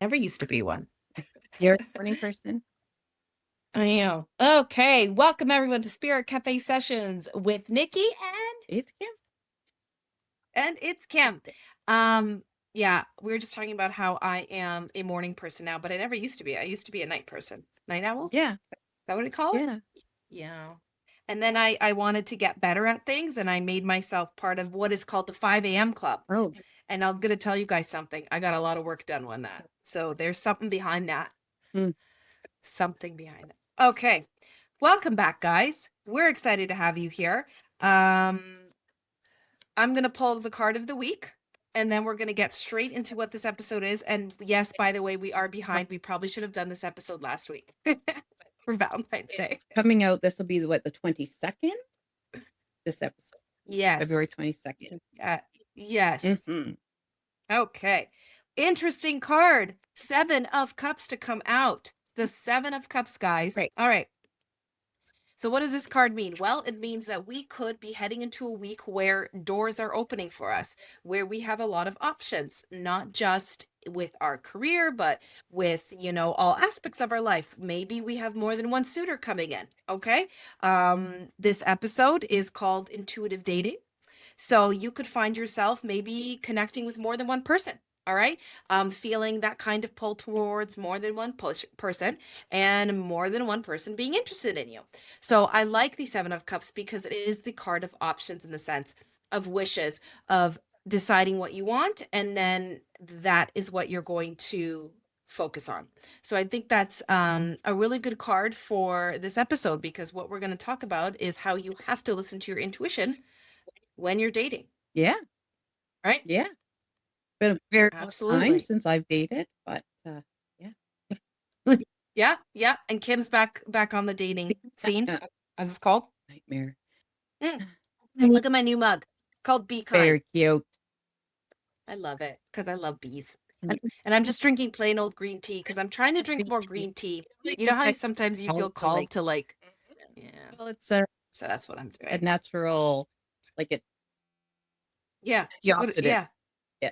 never used to be one. You're a morning person? I am. Okay, welcome everyone to Spirit Café Sessions with Nikki It's Kim. and it's Kim. Yeah, we were just talking about how I am a morning person now, but I never used to be. I used to be a night person. Night owl? Yeah, Is that what we call it? yeah. Yeah. And then I wanted to get better at things and I made myself part of what is called the 5 a.m. club. Oh, And I'm gonna tell you guys something. I got a lot of work done on that. So there's something behind that. Hmm. Something behind it. Okay. Welcome back, guys. We're excited to have you here. I'm going to pull the card of the week, and then we're going to get straight into what this episode is. And yes, by the way, we are behind. We probably should have done this episode last week for Valentine's Day. Coming out, this will be what, the 22nd? This episode, Yes. February 22nd. Yes. Mhm. Okay. Interesting card. 7 of Cups to come out. The 7 of Cups, guys. Right. All right. So what does this card mean? Well, it means that we could be heading into a week where doors are opening for us, where we have a lot of options, not just with our career, but with, all aspects of our life. Maybe we have more than one suitor coming in, okay? This episode is called Intuitive Dating. So you could find yourself maybe connecting with more than one person. All right. Feeling that kind of pull towards more than one person and more than one person being interested in you. So I like the 7 of Cups because it is the card of options in the sense of wishes, of deciding what you want. And then that is what you're going to focus on. So I think that's a really good card for this episode because what we're going to talk about is how you have to listen to your intuition when you're dating, Yeah, right? yeah. Been a very long time Absolutely. since I've dated, but yeah. Yeah. And Kim's back on the dating scene, as it's called. Nightmare. Look at my new mug called Be Kind. Very cute. I love it because I love bees. And I'm just drinking plain old green tea because I'm trying to drink more green tea. You know how sometimes you feel called to yeah. Well, it's So that's what I'm a doing. natural, like Yeah. the opposite. Yeah. Yeah.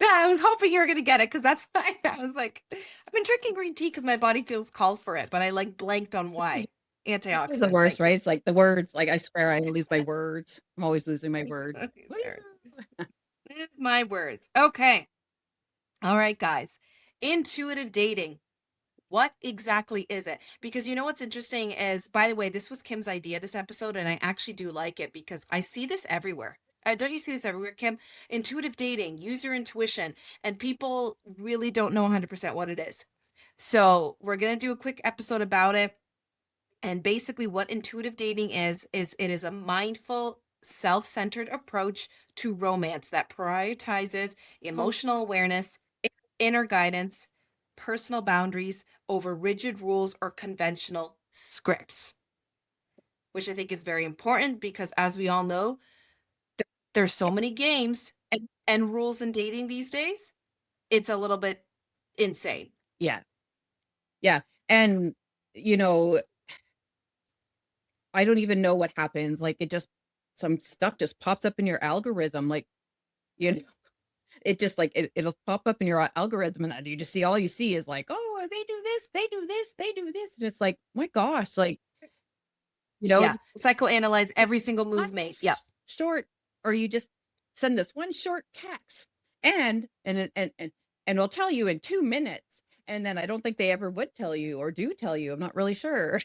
Yeah, I was hoping you were gonna get it because that's why I was like, I've been drinking green tea because my body feels called for it, but I blanked on why. This Antioxidants. is the worst, right? It's like the words, like I swear I lose my words. I'm always losing my words. My words. Okay. All right, guys. Intuitive dating. What exactly is it? Because you know what's interesting is, by the way, this was Kim's idea, this episode, and I actually do like it because I see this everywhere. Don't you see this everywhere, Kim? Intuitive dating, use your intuition, and people really don't know 100% what it is. So we're going to do a quick episode about it. And basically what intuitive dating is it is a mindful, self-centered approach to romance that prioritizes emotional awareness, inner guidance, personal boundaries over rigid rules or conventional scripts, which I think is very important because as we all know, there's so many games and rules in dating these days. It's a little bit insane. Yeah. Yeah. And, I don't even know what happens. Like some stuff just pops up in your algorithm. Like, it just like, it'll pop up in your algorithm and you just see, all you see is like, oh, they do this, they do this, they do this. And it's like, my gosh, like, Yeah. Psychoanalyze every single move made. Yeah. Short, or you just send this one short text and it'll tell you in 2 minutes. And then I don't think they ever would tell you or do tell you. I'm not really sure.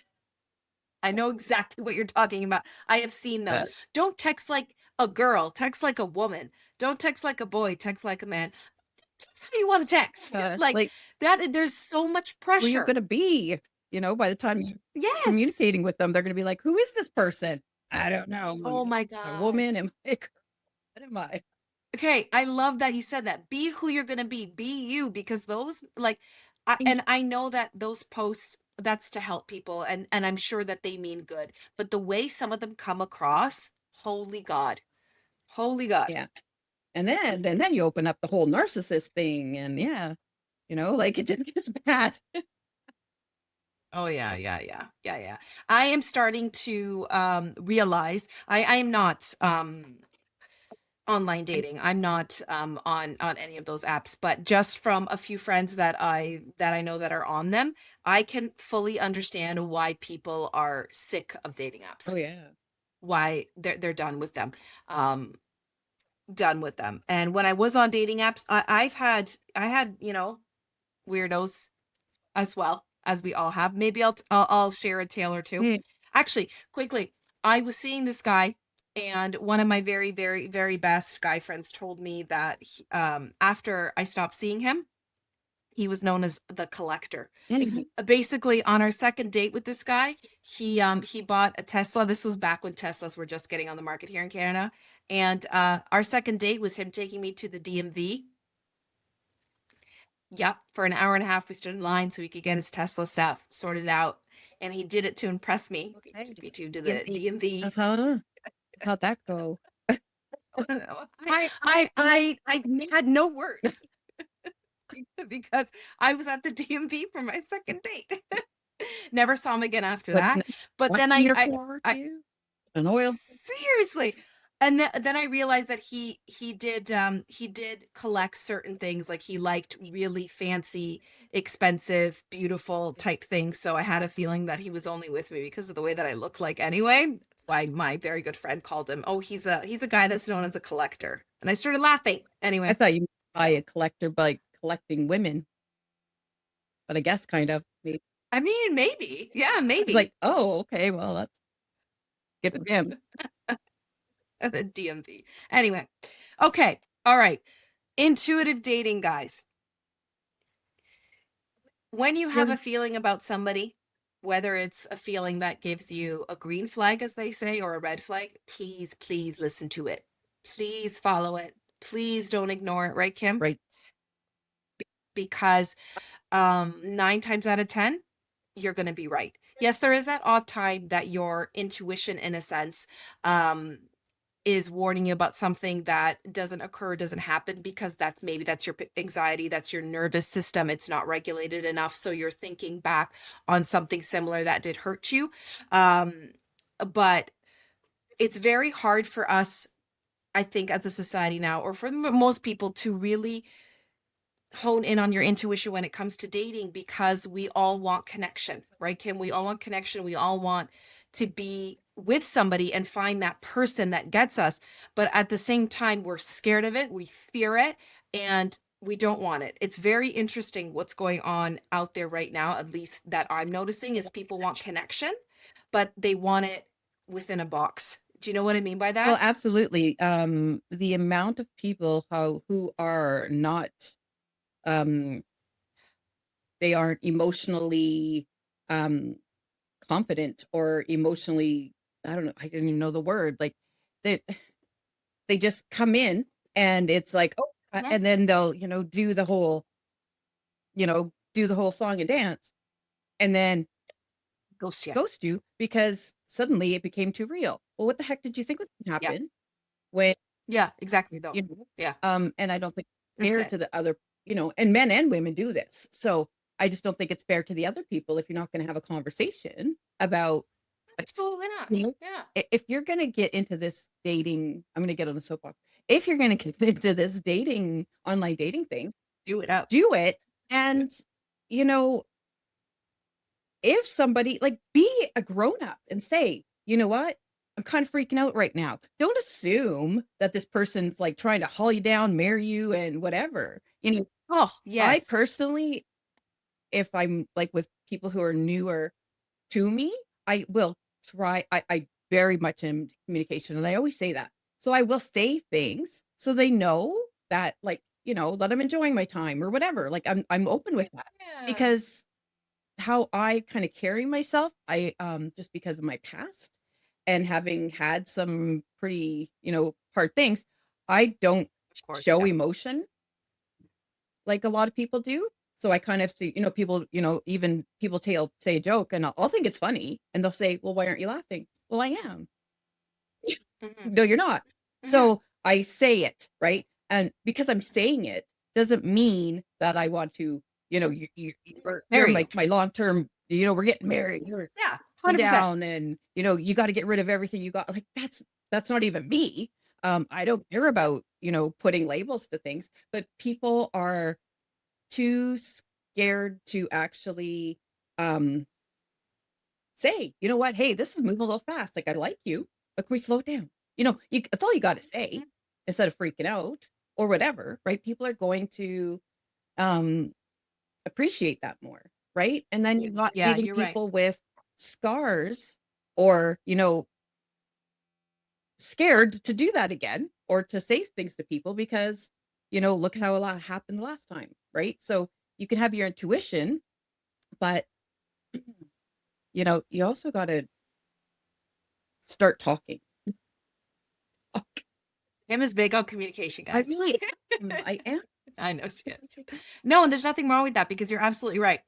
I know exactly what you're talking about. I have seen those. Don't text like a girl, text like a woman. Don't text like a boy, text like a man. Text how you want to text. Like that, there's so much pressure. Who you're going to be, by the time you're communicating with them, they're going to be like, who is this person? I don't know. Oh my God. A woman? What am I? Okay, I love that you said that. Be who you're going to be. Be you, because those I know that those posts, that's to help people and I'm sure that they mean good, but the way some of them come across, holy God. Yeah. And then you open up the whole narcissist thing and like it didn't get bad. Oh yeah. I am starting to realize I am not online And dating. I'm not on any of those apps, but just from a few friends that I know that are on them, I can fully understand why people are sick of dating oh apps. yeah. Why they're done with them. Um Done with them. And when I was on dating apps, I had, weirdos as well, as we all have. Maybe I'll share a tale or two. Hey, Actually, quickly, I was seeing this guy, and one of my very, very, very best guy friends told me that after I stopped seeing him, he was known as the collector. Basically, on our second date with this guy, he bought a Tesla. This was back when Teslas were just getting on the market here in Canada, and our second date was him taking me to the DMV. Yep, for an hour and a half, we stood in line so he could get his Tesla stuff sorted out, and he did it to impress me. He okay. took me to the DMV. DMV. How'd that go? I I had no words because I was at the DMV for my second date. Never saw him again after What's that. next? But then Watching your car I too? An oil? seriously. And then I realized that he did collect certain things, like he liked really fancy, expensive, beautiful type things. So I had a feeling that he was only with me because of the way that I look like anyway. That's why my very good friend called him, "Oh, he's a guy that's known as a collector." And I started laughing. I Anyway, thought you meant by so a collector by collecting women, but I guess kind of. I mean, maybe. Yeah, I was like, maybe. oh, okay, well, that's good for him. The DMV. Anyway. Okay. All right. Intuitive dating, guys. When you have a Really? feeling about somebody, whether it's a feeling that gives you a green flag, as they say, or a red flag, please, please listen to it. Please follow it. Please don't ignore it, right, Kim? Right. Because 9 times out of 10, you're going to be right. Yes, there is that odd time that your intuition, in a sense, um, is warning you about something that doesn't occur, doesn't happen, because that's your anxiety, that's your nervous system. It's not regulated enough, so you're thinking back on something similar that did hurt you. Um, but it's very hard for us, I think, as a society now, or for most people, to really hone in on your intuition when it comes to dating, because we all want connection, right, Kim? We all want connection. We all want to be with somebody and find that person that gets us. But at the same time, we're scared of it, we fear it, and we don't want it. It's very interesting what's going on out there right now, at least that I'm noticing, is people want connection, but they want it within a box. Do you know what I mean by Well, that? absolutely. The amount of people who are not um they aren't emotionally um confident or emotionally, I don't know, I didn't even know the word. Like they they just come in and it's like, oh, Yeah. and then they'll, do the whole song and dance and then Ghost you. ghost you because suddenly it became too real. Well, what the heck did you think was going to Yeah. happen when, Yeah, exactly though. you know, Yeah. and I don't think it's That's fair it. to the other, and men and women do this. So I just don't think it's fair to the other people if you're not going to have a conversation about, Absolutely not. you know, Yeah. if you're going to get into this dating, I'm going to get on the soapbox. If you're going to get into this online dating thing, Do it up. do it. Yeah. And, you know, if somebody like be a grown up and say, you know what? I'm kind of freaking out right now. Don't assume that this person's like trying to haul you down, marry you, and whatever. Oh, I yes. personally, if I'm like with people who are newer to me, I will try. I very much am communication, and I always say that. So I will say things so they know that, like, that I'm enjoying my time or whatever. Like I'm open with that Yeah. because how I kind of carry myself, I just because of my past and having had some pretty, hard things, I don't Of course. show Yeah. emotion like a lot of people do. So I kind of see, people, even people say a joke and I'll think it's funny and they'll say, "Well, why aren't you laughing?" Well, I am. Hmm. No, you're not. Hmm. So I say it, right? And because I'm saying it doesn't mean that I want to, you're Marry my you. long term, we're getting married. You're Yeah. me 100%. down and you got to get rid of everything you got. Like that's not even me. I don't care about, putting labels to things, but people are too scared to actually um say, you know what, hey, this is moving a little fast. Like, I like you, but can we slow it down? That's all you got to say Mhm. instead of freaking out or whatever, right? People are going to um appreciate that more, right? And then you're not Yeah, getting you're right. people with scars or, scared to do that again or to say things to people because, look at how a lot happened last time, right? So you can have your intuition, but you also got to start talking. Kim is big on communication, I guys. really am. I am. I know she is. No, and there's nothing wrong with that because you're absolutely right.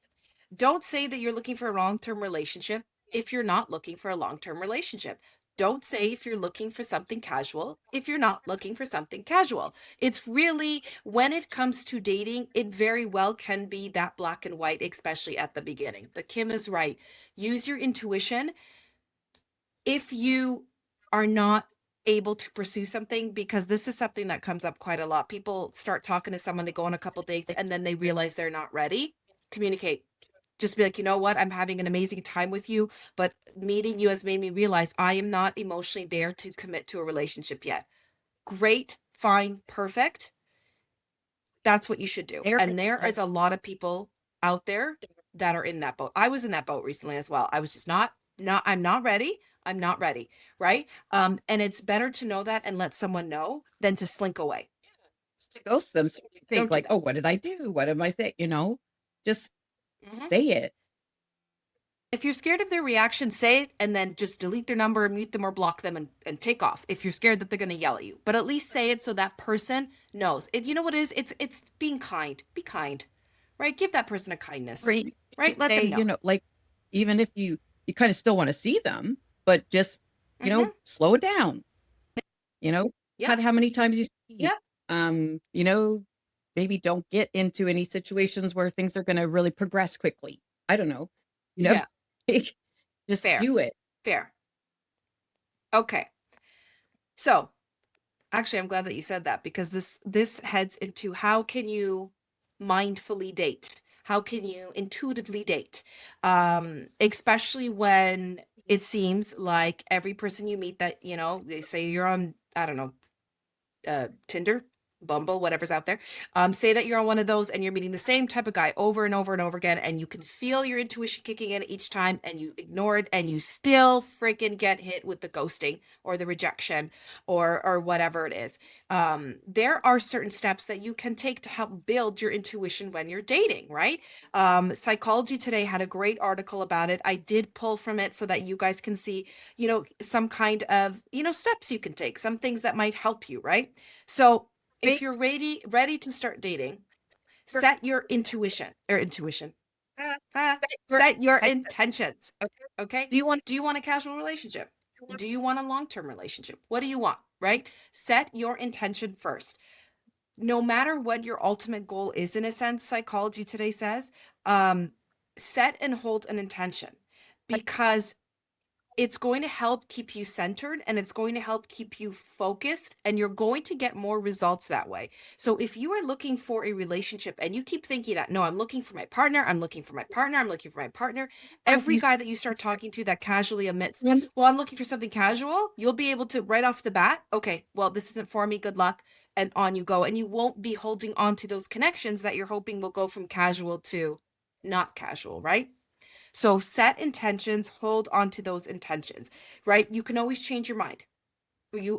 Don't say that you're looking for a long-term relationship if you're not looking for a long-term relationship. Don't say if you're looking for something casual if you're not looking for something casual. It's really, when it comes to dating, it very well can be that black and white, especially at the beginning. But Kim is right. Use your intuition if you are not able to pursue something, because this is something that comes up quite a lot. People start talking to someone, they go on a couple dates, and then they realize they're not ready. Communicate. Just be like, you know what? I'm having an amazing time with you, but meeting you has made me realize I am not emotionally there to commit to a relationship yet. Great, fine, perfect. That's what you should do. There And is there like is a lot of people out there that are in that boat. I was in that boat recently as well. I was just not I'm not ready. I'm not ready, right? And it's better to know that and let someone know than to slink away. just to ghost them so you think Don't do like, that. oh, what did I do? What am I saying? Just Mhm. say it. If you're scared of their reaction, say it and then just delete their number, mute them, or block them and take off if you're scared that they're going to yell at you. But at least say it so that person knows. You know what it is? It's being kind. Be kind, right? Give that person a Or kindness, you right? could Let say, them know. like, even if you kind of still want to see them, but just, Mm-hmm. slow it down. Yep. How many times you speak. Yep. Um, you know, maybe don't get into any situations where things are gonna really progress quickly. I don't know. You know, Yeah. like, just Fair. do it. Fair. Okay. So actually, I'm glad that you said that because this heads into how can you mindfully date? How can you intuitively date? Especially when it seems like every person you meet that, they say you're on, I don't know, Tinder, Bumble, whatever's out there. Say that you're on one of those and you're meeting the same type of guy over and over and over again, and you can feel your intuition kicking in each time, and you ignore it, and you still freaking get hit with the ghosting or the rejection or whatever it is. There are certain steps that you can take to help build your intuition when you're dating, right? Psychology Today had a great article about it. I did pull from it so that you guys can see, some kind of, steps you can take, some things that might help you, right? So if Make you're ready to start dating, sure set your intuition. uh, Ah, that your set your intention. intentions. Okay. Okay? Do you want Do you want a casual relationship? to want Do you want a long-term relationship? What do you want, right? Set your intention first. No matter what your ultimate goal is, in a sense, Psychology Today says, um, set and hold an intention, because it's going to help keep you centered and it's going to help keep you focused, and you're going to get more results that way. So if you are looking for a relationship and you keep thinking that, no, I'm looking for my partner, I'm looking for my partner, I'm looking for my partner, have every you guy that you start talking to that casually admits, and well, I'm looking for something casual, you'll be able to right off the bat, okay, well, this isn't for me, good luck, and on you go. And you won't be holding on to those connections that you're hoping will go from casual to not casual, right? So set intentions, hold on to those intentions, right? You can always change your mind.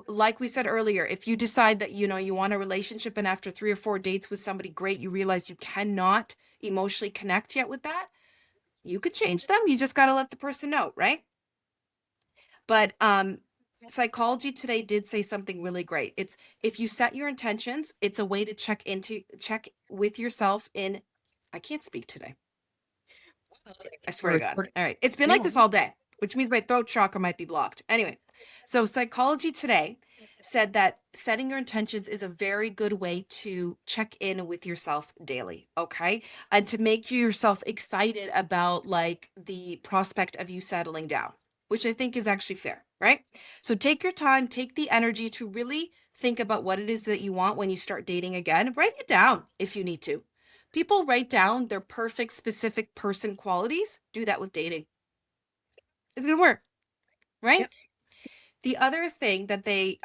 Like we said earlier, if you decide that, you want a relationship and after 3 or 4 dates with somebody great, you realize you cannot emotionally connect yet with that, you could change them. You just got to let the person know, right? But Psychology Today did say something really great. It's, if you set your intentions, it's a way to check with yourself in, I can't speak today. I swear to we're God. we're All right. It's been like this no. all day, which means my throat chakra might be blocked. Anyway, so Psychology Today said that setting your intentions is a very good way to check in with yourself daily. Okay. And to make yourself excited about like the prospect of you settling down, which I think is actually fair. right? So take your time, take the energy to really think about what it is that you want when you start dating again. Write it down if you need to. People write down their perfect, specific person qualities. Do that with dating. It's going to work, right? Yep. The other thing that they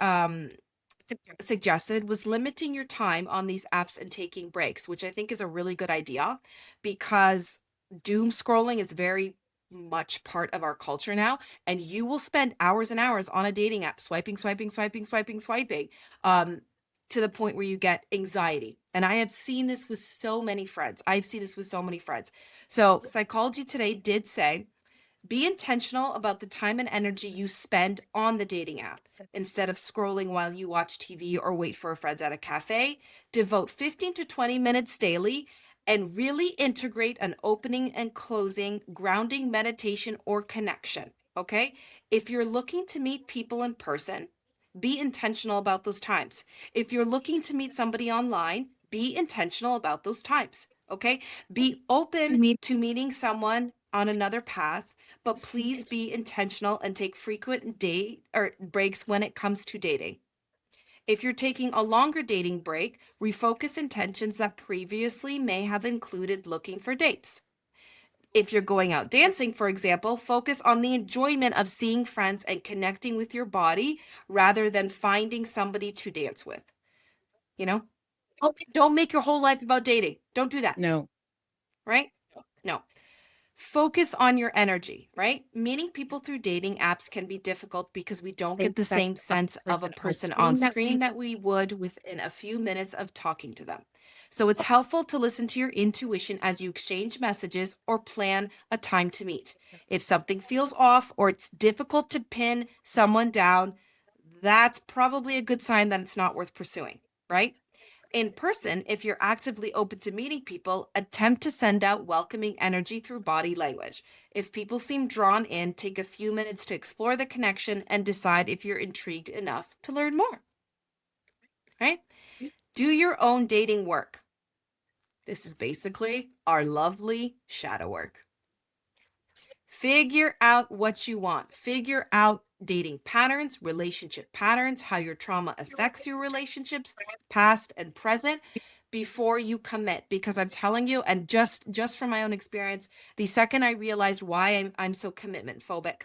suggested was limiting your time on these apps and taking breaks, which I think is a really good idea because doom scrolling is very much part of our culture now. And you will spend hours and hours on a dating app, swiping, swiping, swiping, swiping, swiping, um, to the point where you get anxiety. And I have seen this with so many friends. I've seen this with so many friends. So, Psychology Today did say be intentional about the time and energy you spend on the dating app. Instead of scrolling while you watch TV or wait for a friend at a cafe, devote 15 to 20 minutes daily and really integrate an opening and closing, grounding meditation or connection. Okay? If you're looking to meet people in person, be intentional about those times. If you're looking to meet somebody online, be intentional about those times. Okay? Be open Me to meeting someone on another path, but please be intentional and take frequent date or breaks when it comes to dating. If you're taking a longer dating break, refocus intentions that previously may have included looking for dates. If you're going out dancing, for example, focus on the enjoyment of seeing friends and connecting with your body rather than finding somebody to dance with. You know, don't make your whole life about dating. Don't do that, No. right? No. Focus on your energy, right? Meeting people through dating apps can be difficult because we don't get the same sense of a person on screen that we would within a few minutes of talking to them. So it's helpful to listen to your intuition as you exchange messages or plan a time to meet. If something feels off or it's difficult to pin someone down, that's probably a good sign that it's not worth pursuing, right? In person, if you're actively open to meeting people, attempt to send out welcoming energy through body language. If people seem drawn in, take a few minutes to explore the connection and decide if you're intrigued enough to learn more. Right? Do your own dating work. This is basically our lovely shadow work. Figure out what you want. Figure out dating patterns, relationship patterns, how your trauma affects your relationships, past and present, before you commit. Because I'm telling you, and just from my own experience, the second I realized why I'm so commitment phobic,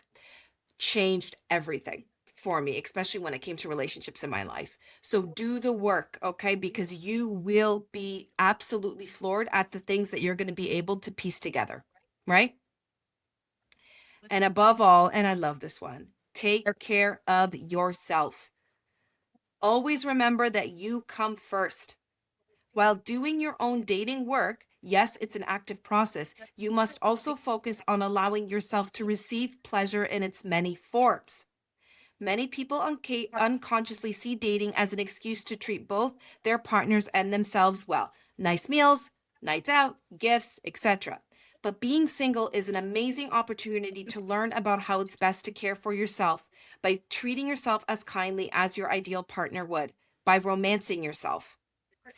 changed everything for me, especially when it came to relationships in my life. So do the work, okay? Because you will be absolutely floored at the things that you're going to be able to piece together, right? And above all, and I love this one, take care of yourself. Always remember that you come first. While doing your own dating work, yes, it's an active process, you must also focus on allowing yourself to receive pleasure in its many forms. Many people unconsciously see dating as an excuse to treat both their partners and themselves well. Nice meals, nights out, gifts, etc. But being single is an amazing opportunity to learn about how it's best to care for yourself by treating yourself as kindly as your ideal partner would, by romancing yourself.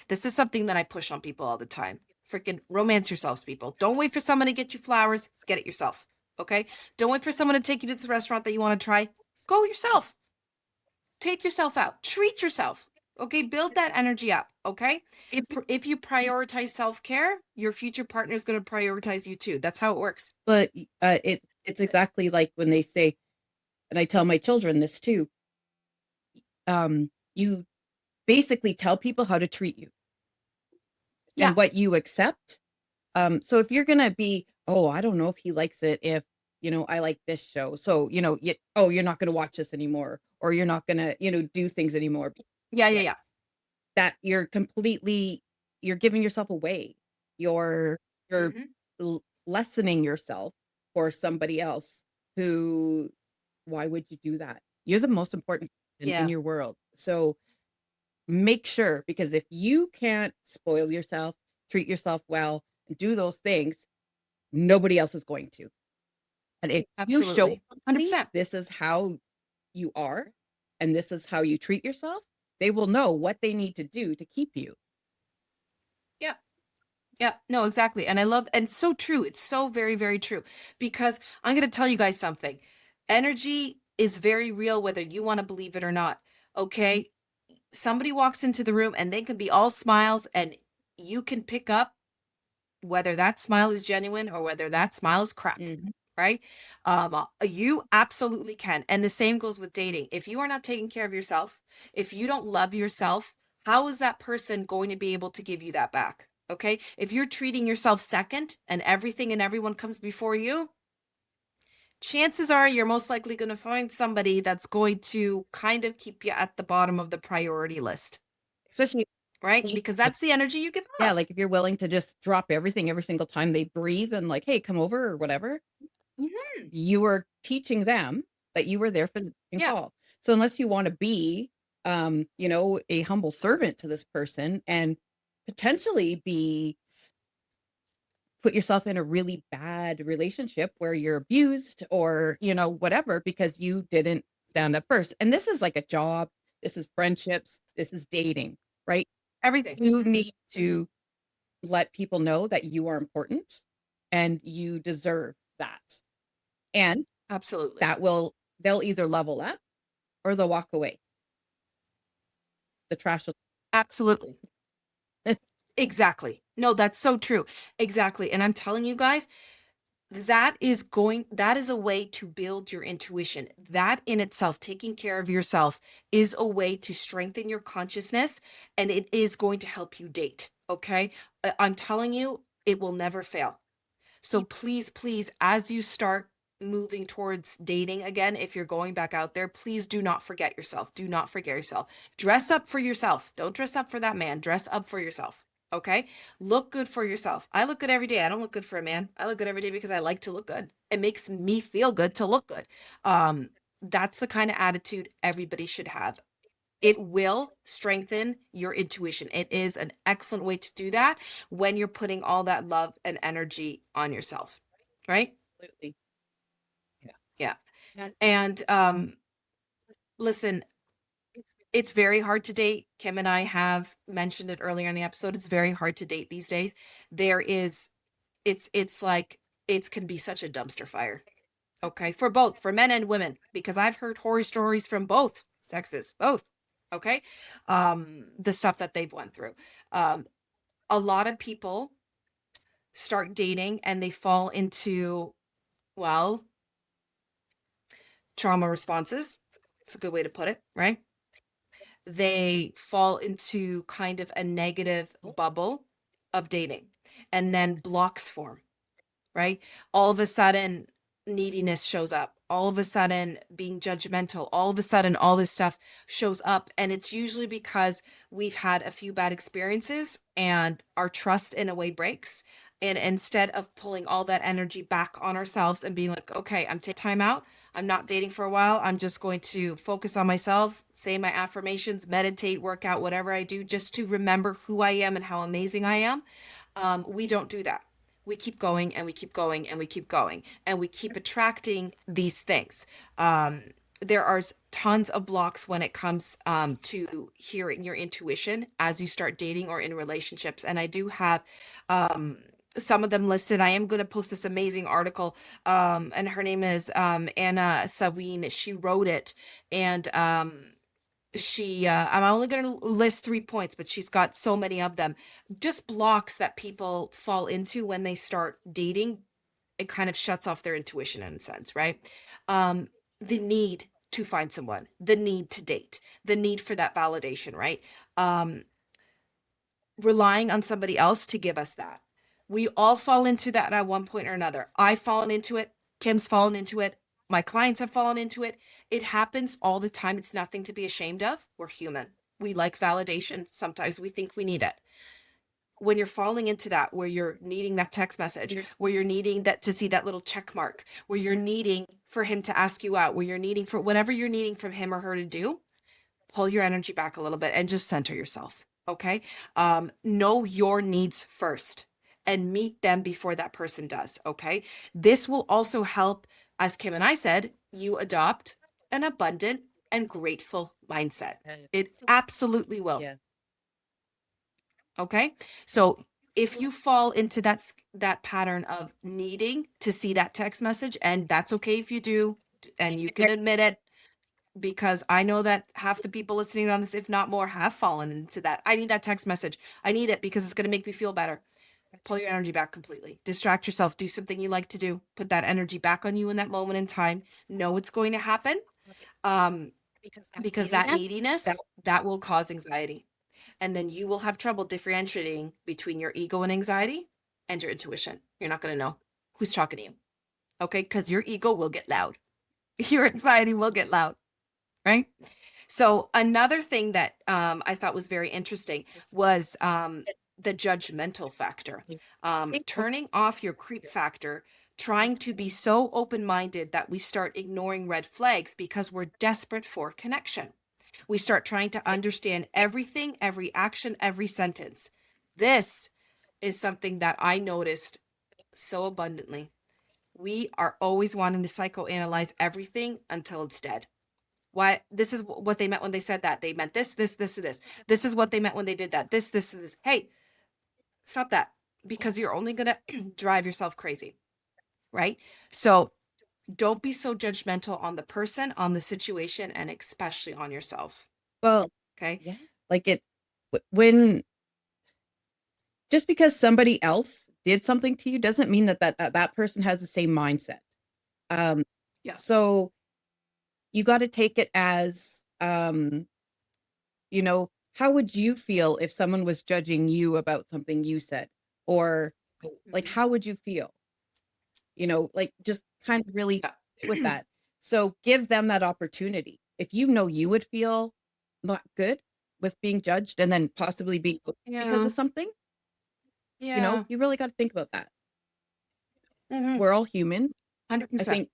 This is something that I push on people all the time. Freaking romance yourselves, people. Don't wait for someone to get you flowers. Get it yourself. Okay? Don't wait for someone to take you to this restaurant that you want to try. Go yourself. Take yourself out. Treat yourself. Okay? Build that energy up. Okay? If you prioritize self care, your future partner is going to prioritize you too. That's how it works. But it's exactly like when they say, and I tell my children this too. You basically tell people how to treat you Yeah. and what you accept. So if you're gonna be, oh, I don't know if he likes it if, I like this show. So, you're not gonna watch this anymore, or you're not gonna, do things anymore. Yeah. Yeah. Like Yeah. that you're giving yourself away. You're Hmm. lessening yourself for somebody else who why would you do that? You're the most important person in Yeah. your world. So make sure, because if you can't spoil yourself, treat yourself well, and do those things, nobody else is going to. And if you show Absolutely. somebody 100%. this is how you are and this is how you treat yourself, they will know what they need to do to keep you. Yeah. Yeah, no, exactly. And I love, and it's so true. It's so very, very true. Because I'm going to tell you guys something. Energy is very real, whether you want to believe it or not. Okay. Somebody walks into the room and they can be all smiles, and you can pick up whether that smile is genuine or whether that smile is crap, Mhm. right? You absolutely can. And the same goes with dating. If you are not taking care of yourself, if you don't love yourself, how is that person going to be able to give you that back? Okay. If you're treating yourself second and everything and everyone comes before you, chances are you're most likely going to find somebody that's going to kind of keep you at the bottom of the priority list, Especially right? Because that's the energy you give yeah, off. like, if you're willing to just drop everything every single time they breathe and like, "Hey, come over," or whatever, Mhm. you are teaching them that you were there for the beginning Yeah, call. So unless you wanna be, a humble servant to this person and potentially be put yourself in a really bad relationship where you're abused or, whatever because you didn't stand up first. And this is like a job, this is friendships, this is dating, right? everything. You need to let people know that you are important and you deserve that. And Absolutely. that will they'll either level up or they'll walk away. The trash will Absolutely. Exactly. No, that's so true. Exactly. And I'm telling you guys, that is a way to build your intuition. That in itself, taking care of yourself, is a way to strengthen your consciousness, and it is going to help you date. Okay. I'm telling you, it will never fail. So please, please, as you start moving towards dating again, if you're going back out there, please do not forget yourself. Do not forget yourself. Dress up for yourself. Don't dress up for that man. Dress up for yourself. Okay? Look good for yourself. I look good every day. I don't look good for a man. I look good every day because I like to look good. It makes me feel good to look good. Um, that's the kind of attitude everybody should have. It will strengthen your intuition. It is an excellent way to do that when you're putting all that love and energy on yourself, right? absolutely. Yeah. Yeah. And And listen, it's very hard to date. Kim and I have mentioned it earlier in the episode. It's very hard to date these days. There is it's like it can be such a dumpster fire. Okay, for both, for men and women, because I've heard horror stories from both sexes, both. Okay, the stuff that they've went through. Um, a lot of people start dating and they fall into, well, trauma responses. It's a good way to put it, right? They fall into kind of a negative bubble of dating, and then blocks form, right? All of a sudden, neediness shows up. All of a sudden, being judgmental. All of a sudden, all this stuff shows up. And it's usually because we've had a few bad experiences and our trust in a way breaks. And instead of pulling all that energy back on ourselves and being like, okay, I'm taking time out. I'm not dating for a while. I'm just going to focus on myself, say my affirmations, meditate, work out, whatever I do, just to remember who I am and how amazing I am. We don't do that. We keep going and we keep going and we keep going and we keep attracting these things. There are tons of blocks when it comes to hearing your intuition as you start dating or in relationships. And I do have some of them listed. I am going to post this amazing article, and her name is Anna Sawin. She wrote it, and I'm only going to list 3 points, but she's got so many of them. Just blocks that people fall into when they start dating. It kind of shuts off their intuition in a sense, right? The need to find someone, the need to date, the need for that validation, right? Um, Relying on somebody else to give us that. We all fall into that at one point or another. I've fallen into it. Kim's fallen into it. My clients have fallen into it. It happens all the time. It's nothing to be ashamed of. We're human. We like validation. Sometimes we think we need it. When you're falling into that, where you're needing that text message, where you're needing that to see that little check mark, where you're needing for him to ask you out, where you're needing for whatever you're needing from him or her to do, pull your energy back a little bit and just center yourself. Okay. Know your needs first and meet them before that person does. Okay. This will also help, as Kim and I said, you adopt an abundant and grateful mindset. It absolutely will. yeah. Okay. So if you fall into that pattern of needing to see that text message, and that's okay if you do, and you can admit it, because I know that half the people listening on this, if not more, have fallen into that. I need that text message. I need it because it's going to make me feel better. Pull your energy back completely. Distract yourself. Do something you like to do. Put that energy back on you in that moment in time. Know it's going to happen. Um, because that neediness, that will cause anxiety. And then you will have trouble differentiating between your ego and anxiety and your intuition. You're not going to know who's talking to you. Okay? Because your ego will get loud. Your anxiety will get loud. Right? So another thing that I thought was very interesting was the judgmental factor. Turning off your creep factor, trying to be so open-minded that we start ignoring red flags because we're desperate for connection. We start trying to understand everything, every action, every sentence. This is something that I noticed so abundantly. We are always wanting to psychoanalyze everything until it's dead. Why? This is what they meant when they said that. They meant this, and this. This is what they meant when they did that. This, and this. Hey, stop that, because you're only going to drive yourself crazy, right? So don't be so judgmental on the person, on the situation, and especially on yourself. Well, Okay. yeah, like when just because somebody else did something to you doesn't mean that person has the same mindset. Um, Yeah. so you got to take it as, how would you feel if someone was judging you about something you said? Or like, Mhm. how would you feel? Like just kind of really Yeah. with that. So give them that opportunity. If you know you would feel not good with being judged and then possibly being because Yeah. of something, Yeah. you really got to think about that. Mm-hmm. We're all human. I 100%. think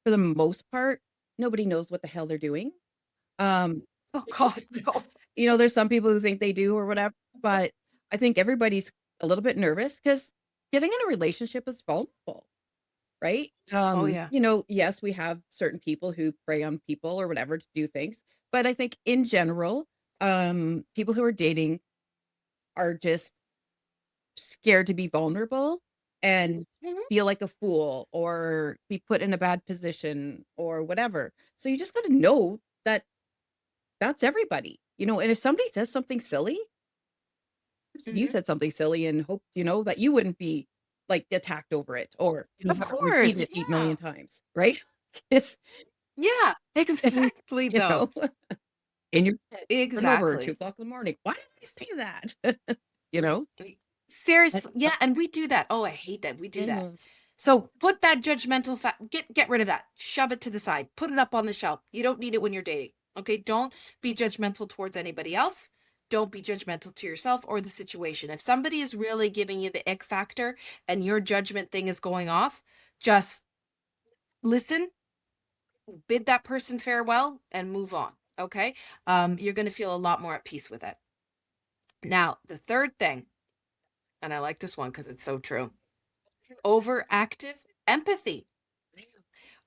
for the most part, nobody knows what the hell they're doing. Um, Oh God, no. there's some people who think they do or whatever, but I think everybody's a little bit nervous because getting in a relationship is vulnerable, right? Oh yeah. Yes, we have certain people who prey on people or whatever to do things, but I think in general, people who are dating are just scared to be vulnerable and Hmm. feel like a fool or be put in a bad position or whatever. So you just got to know that that's everybody, and if somebody says something silly, you Hmm. said something silly and hope, that you wouldn't be like attacked over it or Of have to repeat course. it 8 Yeah. million times, right? It's, Yeah. Exactly you though. know, in your head over and over at 2 Exactly. o'clock in the morning. Why did I say that? You know? And Seriously, yeah, and we do that. Oh, I hate that we do that. Mhm. So put that judgmental get rid of that. Shove it to the side. Put it up on the shelf. You don't need it when you're dating. Okay? Don't be judgmental towards anybody else. Don't be judgmental to yourself or the situation. If somebody is really giving you the ick factor and your judgment thing is going off, just listen, bid that person farewell and move on. Okay? You're going to feel a lot more at peace with it. Now, the third thing, and I like this one because it's so true. Overactive empathy.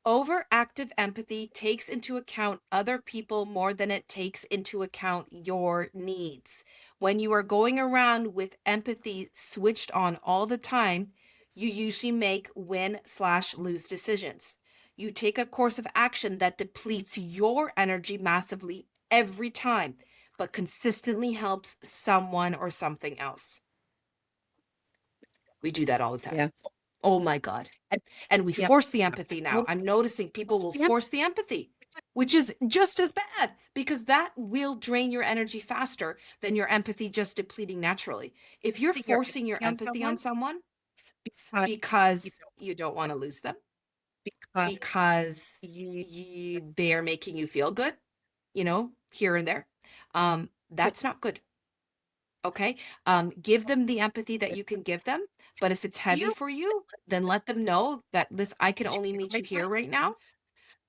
Overactive empathy takes into account other people more than it takes into account your needs. When you are going around with empathy switched on all the time, you usually make win/lose decisions. You take a course of action that depletes your energy massively every time, but consistently helps someone or something else. We do that all the time. Yeah. Oh my God. And And we yep. force the empathy now. I'm noticing people will Yep. force the empathy, which is just as bad because that will drain your energy faster than your empathy just depleting naturally. If you're forcing your empathy on someone because you don't want to lose them, because they're making you feel good, here and there, that's not good. Okay. Give them the empathy that you can give them. But if it's heavy for you, then let them know that this, I can only meet you here right now,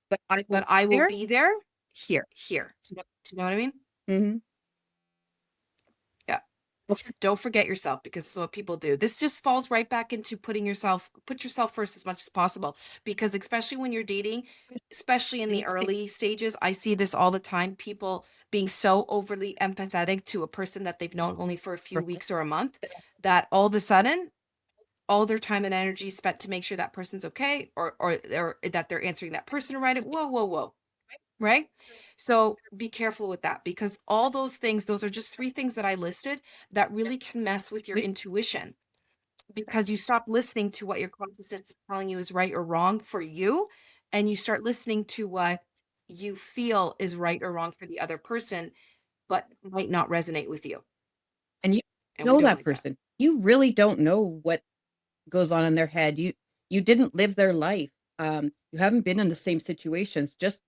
But I will but I will there be there here. here. Do you know what I mean? Mhm. Yeah. Don't forget yourself because this is what people do. This just falls right back into put yourself first as much as possible. Because especially when you're dating, especially in the early stages, I see this all the time. People being so overly empathetic to a person that they've known only for a few weeks or a month that all of a sudden all their time and energy spent to make sure that person's okay or that they're answering that person right. Whoa, whoa, whoa. right? So be careful with that, because all those things, those are just three things that I listed that really can mess with your We intuition, because you stop listening to what your consciousness is telling you is right or wrong for you, and you start listening to what you feel is right or wrong for the other person, but might not resonate with you. and you And we know don't that like that. person. You really don't know what goes on in their head. You didn't live their life. You haven't been in the same situations just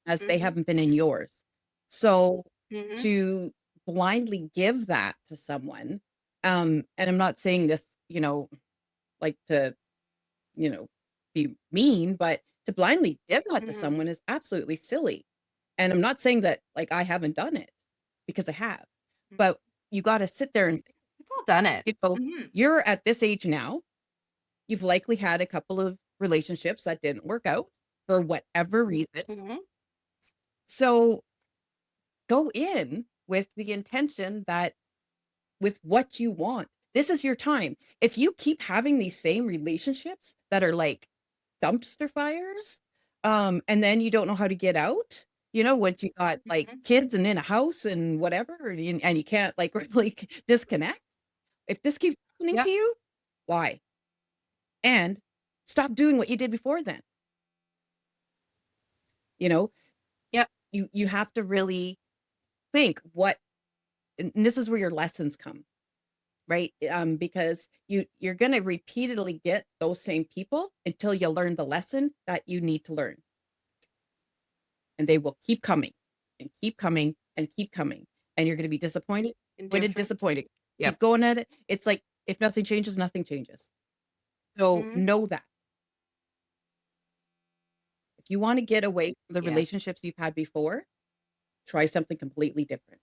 as they Mhm. haven't been in yours. So Mhm. to blindly give that to someone, and I'm not saying this, like to, you know, be mean, but to blindly give that to Mhm. someone is absolutely silly. And I'm not saying that like I haven't done it because I have, Mhm. but you got to sit there and, We've all done it. you know, Mhm. you're at this age now. You've likely had a couple of relationships that didn't work out for whatever reason. Mhm. So go in with the intention that with what you want. This is your time. If you keep having these same relationships that are like dumpster fires, and then you don't know how to get out, once you got like Mhm. kids and in a house and whatever, and you can't like really disconnect. If this keeps happening to Yep. you, why? And stop doing what you did before then. You know, Yep. you have to really think and this is where your lessons come, right? Because you're going to repeatedly get those same people until you learn the lesson that you need to learn, and they will keep coming and keep coming and keep coming, and you're going to be disappointed, disappointed, Indifferent. disappointed. Yep. Keep going at it. It's like if nothing changes, nothing changes. So Mhm. know that if you want to get away from the Yeah. relationships you've had before, try something completely different.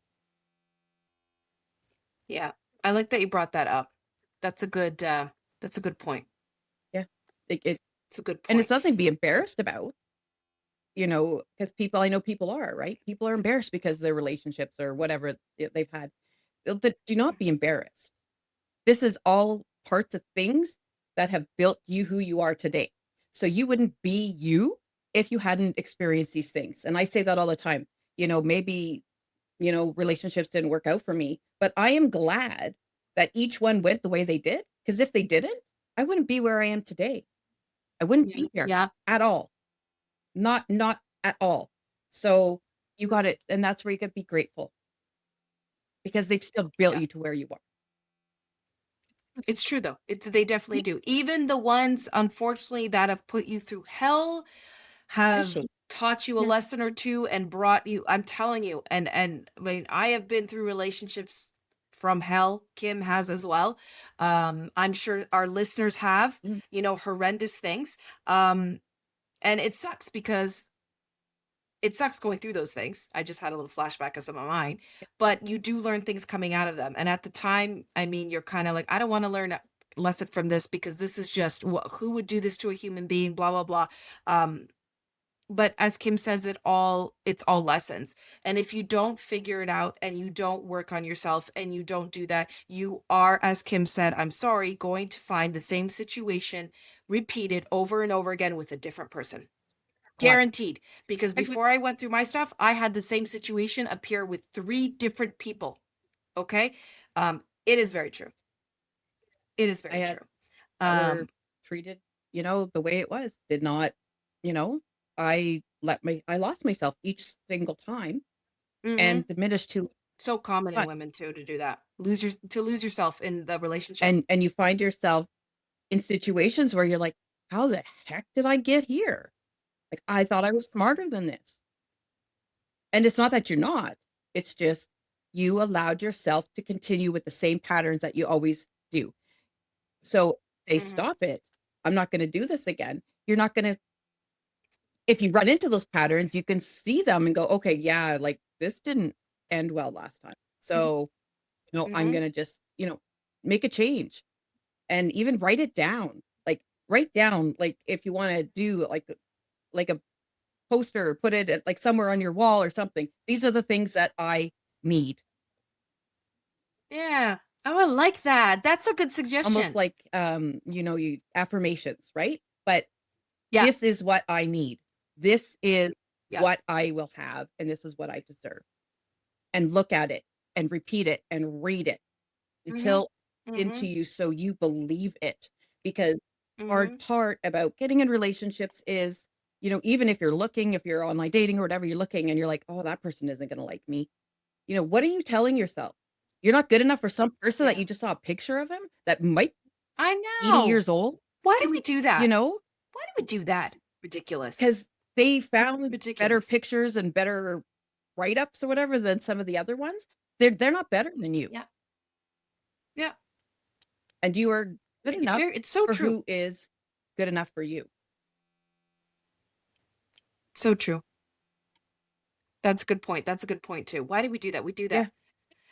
Yeah. I like that you brought that up. That's a good that's a good point. Yeah. It, It's a good and it's point. nothing to be embarrassed about, because I know people are, right? People are embarrassed because their relationships or whatever they've had. Do not be embarrassed. This is all parts of things that have built you who you are today. So you wouldn't be you if you hadn't experienced these things. And I say that all the time. Maybe, relationships didn't work out for me, but I am glad that each one went the way they did. Because if they didn't, I wouldn't be where I am today. I wouldn't Yeah. be here Yeah. at all. Not at all. So you got it, and that's where you could be grateful because they've still built Yeah. you to where you are. It's true though. They definitely do. Even the ones, unfortunately, that have put you through hell have Especially. taught you a Yeah. lesson or two and brought you, I'm telling you, and I mean, I have been through relationships from hell. Kim has as well. I'm sure our listeners have, Mm. horrendous things. And it sucks because it sucks going through those things. I just had a little flashback of some of mine, but you do learn things coming out of them. And at the time, I mean, you're kind of like, I don't want to learn a lesson from this because this is just who would do this to a human being, blah, blah, blah. Um, but as Kim says, it's all lessons. And if you don't figure it out and you don't work on yourself and you don't do that, you are, as Kim said, I'm sorry, going to find the same situation repeated over and over again with a different person. God. Guaranteed. Because I would before I went through my stuff, I had the same situation appear with three different people. Okay. It is very true. It is I very had true. that were Um, treated, the way it was. Did not, you know, I lost myself each single time mhm. and diminished too So common in much. women too to do that. Lose yourself in the relationship. And you find yourself in situations where you're like, how the heck did I get here? Like I thought I was smarter than this. And it's not that you're not. It's just you allowed yourself to continue with the same patterns that you always do. So they Mhm. stop it. I'm not going to do this again. You're not going to, if you run into those patterns, you can see them and go, okay, yeah, like this didn't end well last time. So, no, I'm Mhm. going to just, make a change and even write it down. Like, write down, like, if you want to do like a poster, or put it at, like somewhere on your wall or something. These are the things that I need. Yeah. Oh, I like that. That's a good Almost suggestion. like you affirmations, right? But Yeah. this is what I need. This is Yeah. what I will have, and this is what I deserve. And look at it and repeat it and read it Mhm. until into Mhm. you so you believe it. Because hard Mhm. part about getting in relationships is, even if you're looking, if you're online dating or whatever, you're looking and you're like, "Oh, that person isn't gonna like me." What are you telling yourself? You're not good enough for some person that Yeah. you just saw a picture of him that might I be 80 know. years old, Why do we do you that? know, Why do we do that? Ridiculous. because they found better Ridiculous. pictures and better write-ups or whatever than some of the other ones. They're not better than you, Yeah. Yeah. and you are good enough It's so for true. who is good enough for you. So true. That's a good point. That's a good point too. Why do we do that? We do Yeah. that.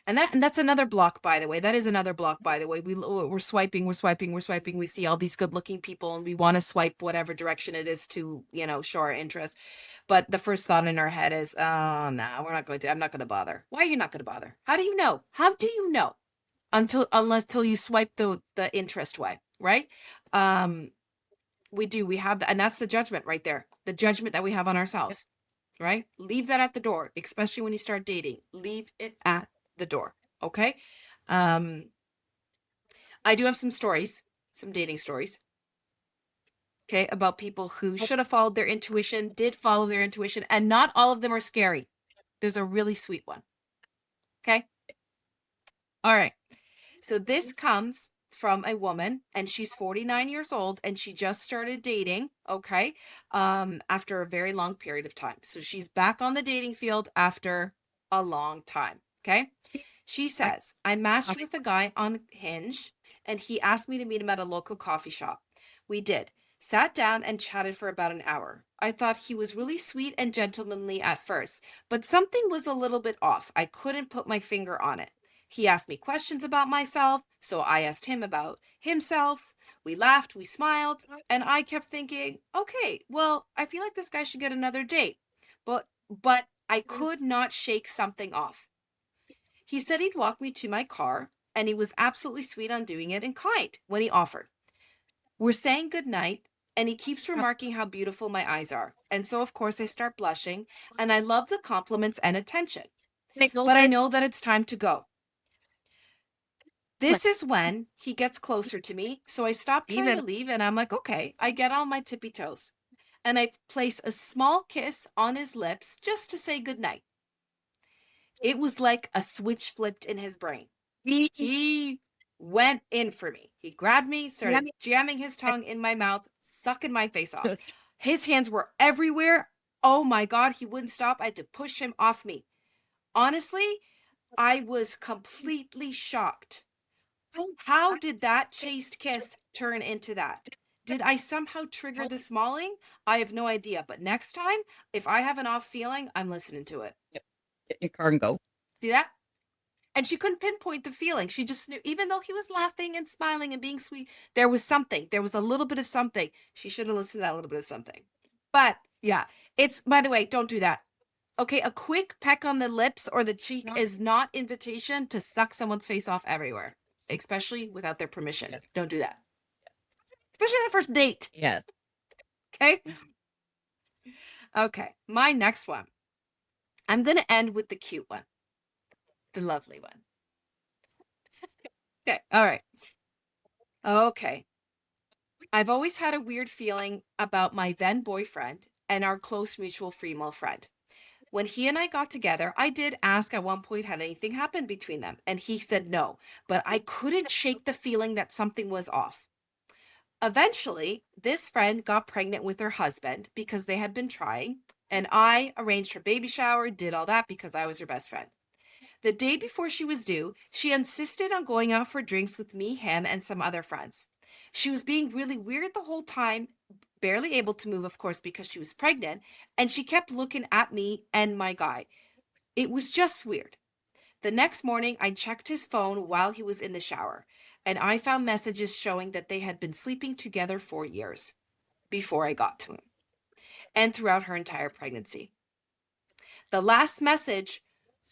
And that's another block, by the way. That is another block, by the way. We're swiping, we're swiping, we're swiping. We see all these good-looking people, and we want to swipe whatever direction it is to, show our interest. But the first thought in our head is, oh, no, we're not going to. I'm not going to bother. Why are you not going to bother? How do you know? How do you know? Unless till you swipe the interest way, right? Um, we do. We have that, and that's the judgment right there. The judgment that we have on Yeah. ourselves, right? Leave that at the door, especially when you start dating. Leave it at the door. Okay. Um, I do have some stories, some dating stories, okay, about people who should have followed their intuition, did follow their intuition, and not all of them are scary. There's a really sweet one. Okay. All right. So this comes from a woman, and she's 49 years old, and she just started dating, okay, after a very long period of time. So she's back on the dating field after a long time, okay? She Back says, I matched with a guy on Hinge, and he asked me to meet him at a local coffee shop. We did. Sat down and chatted for about an hour. I thought he was really sweet and gentlemanly at first, but something was a little bit off. I couldn't put my finger on it. He asked me questions about myself, so I asked him about himself. We laughed, we smiled, and I kept thinking, okay, well, I feel like this guy should get another date. But I could not shake something off. He said he'd walk me to my car, and he was absolutely sweet on doing it and kind when he offered. We're saying goodnight, and he keeps up, remarking how beautiful my eyes are. And so, of course, I start blushing, and I love the compliments and attention. nickel But I bit, know that it's time to go. like, This is when he gets closer to me, so I stop trying even to leave, and I'm like, okay, I get on my tippy toes. And I place a small kiss on his lips just to say goodnight. It was like a switch flipped in his brain. me, He went in for me. He grabbed me, started yummy, jamming his tongue in my mouth, sucking my face off. His hands were everywhere. Oh my God, he wouldn't stop. I had to push him off me. Honestly, I was completely shocked. How did that chaste kiss turn into that? Did I somehow trigger the smalling? I have no idea. But next time, if I have an off feeling, I'm listening to it. get in your car and go. See that? And she couldn't pinpoint the feeling. She just knew, even though he was laughing and smiling and being sweet, there was something. There was a little bit of something. She should have listened to that little bit of something. But yeah, it's, by the way, don't do that. Okay, a quick peck on the lips or the cheek is not invitation to suck someone's face off everywhere, especially without their permission. Yes. Don't do that. Especially on a first date. Yes. Okay? Okay, my next one. I'm going to end with the cute one, the lovely one. Okay, all right. Okay. I've always had a weird feeling about my then boyfriend and our close mutual female friend. When he and I got together, I did ask at one point had anything happened between them, and he said no, but I couldn't shake the feeling that something was off. Eventually, this friend got pregnant with her husband because they had been trying, and I arranged her baby shower, did all that because I was her best friend. The day before she was due, she insisted on going out for drinks with me, him, and some other friends. She was being really weird the whole time, barely able to move, of course, because she was pregnant, and she kept looking at me and my guy. It was just weird. The next morning, I checked his phone while he was in the shower, and I found messages showing that they had been sleeping together for years before I got to him and throughout her entire pregnancy. The last message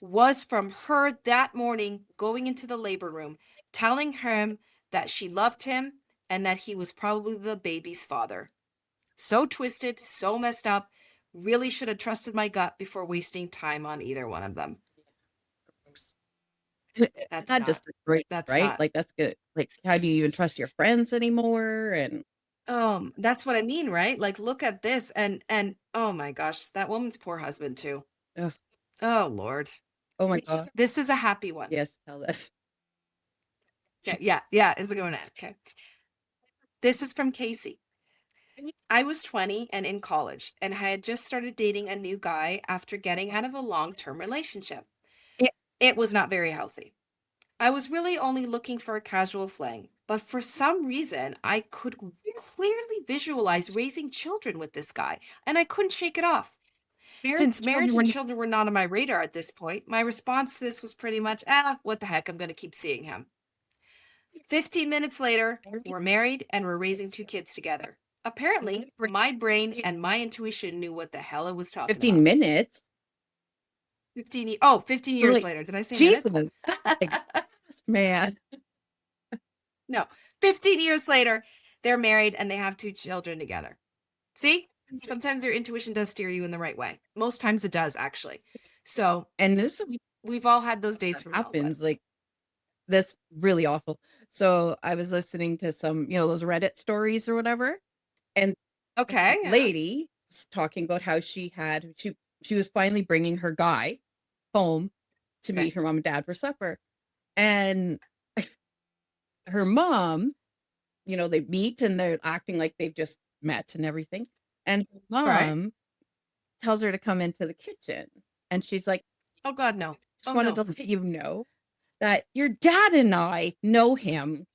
was from her that morning going into the labor room, telling him that she loved him and that he was probably the baby's father. So twisted, so messed up. Really should have trusted my gut before wasting time on either one of them. Gross. That's That not, just destroys you, that's right? not. Like, that's good. Like, how do you even trust your friends anymore? And That's what I mean, right? Like, look at this, and oh my gosh, that woman's poor husband too. ugh, Oh Lord. oh my god. This is a happy one. Yes, tell that. Yeah, yeah, yeah, it's a good one. Okay. This is from Casey. I was 20 and in college, and I had just started dating a new guy after getting out of a long-term relationship. Yeah, It was not very healthy. I was really only looking for a casual fling, but for some reason, I could clearly visualize raising children with this guy, and I couldn't shake it off. marriage Since and children marriage were and children were not on my radar at this point, my response to this was pretty much, ah, what the heck, I'm going to keep seeing him. 15 minutes later, we're married and we're raising two kids together. Apparently, my brain and my intuition knew what the hell it was talking 15 about. minutes. 15 years Like, later. Did I say Jesus, minutes? like, man. No, 15 years later, they're married and they have two children together. See? Sometimes your intuition does steer you in the right way. Most times it does, actually. So And this we've all had those dates that from hell, but happens, like, that's really awful. So I was listening to some, those Reddit stories or whatever, and this okay, yeah. lady was talking about how she was finally bringing her guy home to Okay. meet her mom and dad for supper. And her mom, they meet and they're acting like they've just met and everything. And her Right. mom tells her to come into the kitchen. And she's like, Oh God, no. just Oh wanted no. to let you know that your dad and I know him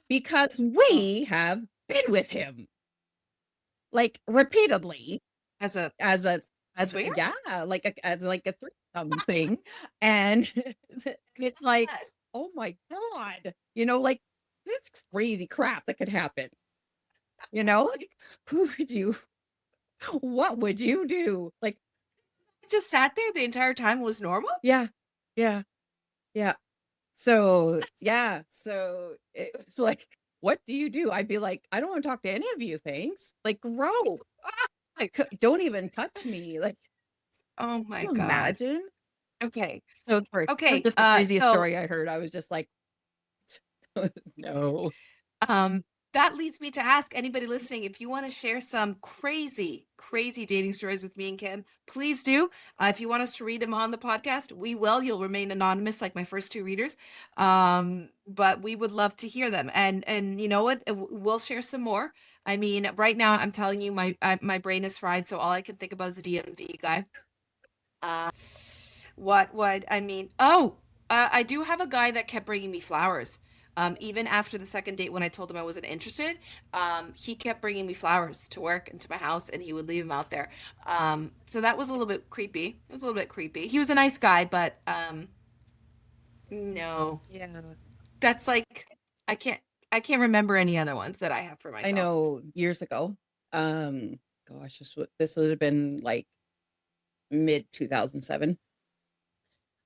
because Oh, we have been with him like repeatedly as a as a yeah, swingers? like a threesome thing. And it's like, oh my God, like this crazy crap that could happen, like who would you what would you do? Like, Just sat there the entire time was normal? yeah, yeah, yeah. So yeah, so it's like, what do you do? I'd be like, I don't want to talk to any of you, thanks. Like, gross. Like, don't even touch me. Like, Oh my can you God. imagine? Okay. So sorry. That was Okay. just the craziest So story I heard. I was just like, no. Um, that leads me to ask anybody listening if you want to share some crazy, crazy dating stories with me and Kim, please do. If you want us to read them on the podcast, we will. You'll remain anonymous like my first two readers. But we would love to hear them. And you know what? We'll share some more. I mean, right now I'm telling you, my brain is fried, so all I can think about is a DMV guy. What I mean? Oh, I do have a guy that kept bringing me flowers. Even after the second date, when I told him I wasn't interested, he kept bringing me flowers to work and to my house, and he would leave them out there. So that was a little bit creepy. It was a little bit creepy. He was a nice guy, but no, Yeah. that's like I can't I can't remember any other ones that I have for I myself. know years ago, gosh, this would have been like mid 2007.